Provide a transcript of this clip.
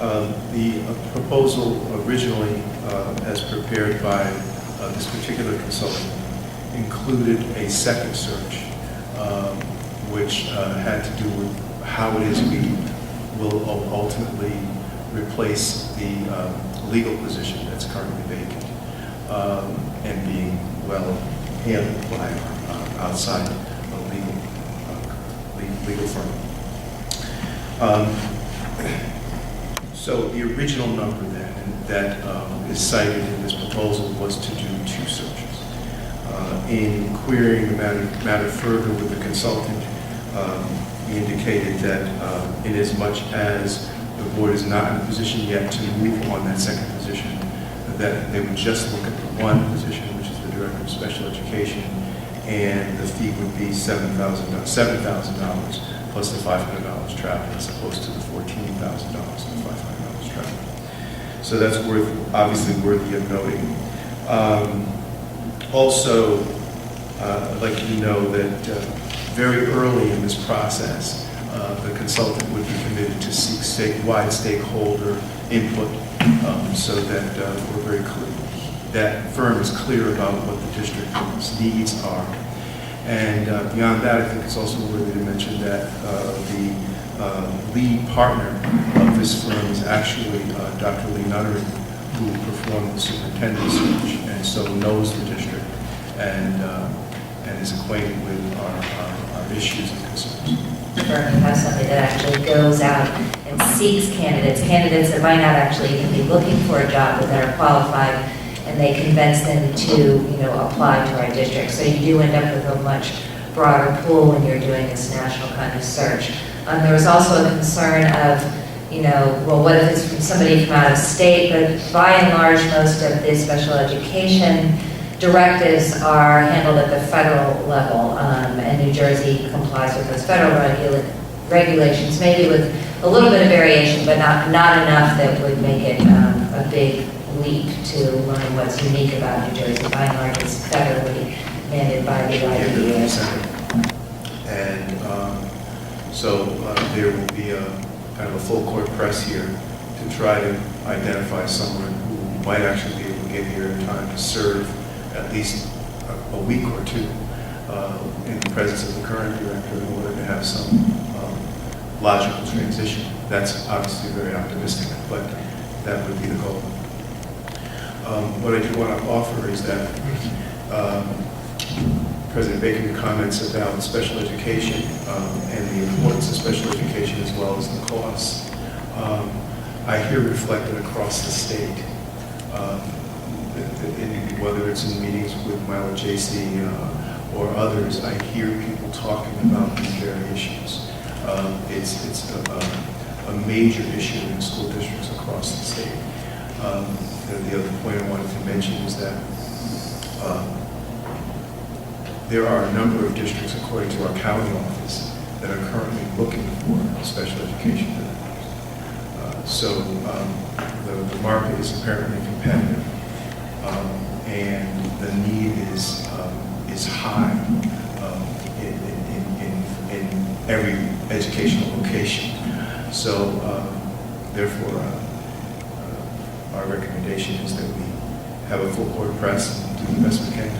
The proposal originally, as prepared by this particular consultant, included a second search, which had to do with how it is we will ultimately replace the legal position that's currently vacant and being well handled by outside legal firm. So the original number then that is cited in this proposal was to do 2 searches. In querying the matter further with the consultant, he indicated that in as much as the board is not in a position yet to move on that second position, that they would just look at the one position, which is the Director of Special Education, and the fee would be $7,000 plus the $500 travel, as opposed to the $14,000 and the $500 travel. So that's obviously worthy of noting. Also, I'd like you to know that very early in this process, the consultant would be committed to seek statewide stakeholder input, so that we're very clear, that firm is clear about what the district's needs are. And beyond that, I think it's also worthy to mention that the lead partner of this firm is actually Dr. Lee Nunnery, who performed the superintendent search and so knows the district and is acquainted with our issues and concerns. Firm has somebody that actually goes out and seeks candidates that might not actually even be looking for a job, but that are qualified, and they convince them to, apply to our district. So you do end up with a much broader pool when you're doing this national kind of search. There was also a concern of, well, what if it's from somebody from out of state? But by and large, most of the special education directives are handled at the federal level, and New Jersey complies with those federal regulations, maybe with a little bit of variation, but not enough that would make it a big leap to learn what's unique about New Jersey. By and large, it's federally mandated by the IDEA. And so there will be a kind of a full court press here to try to identify someone who might actually be able to get here in time to serve at least a week or 2 in the presence of the current director in order to have some logical transition. That's obviously very optimistic, but that would be the goal. What I do want to offer is that President Baker's comments about special education and the importance of special education as well as the costs, I hear reflected across the state. Whether it's in meetings with Milo J.C. Or others, I hear people talking about these very issues. It's a major issue in school districts across the state. The other point I wanted to mention is that there are a number of districts, according to our county office, that are currently looking for special education directors. So the market is apparently competitive, and the need is high in every educational location. So therefore, our recommendation is that we have a full court press and do the best we can to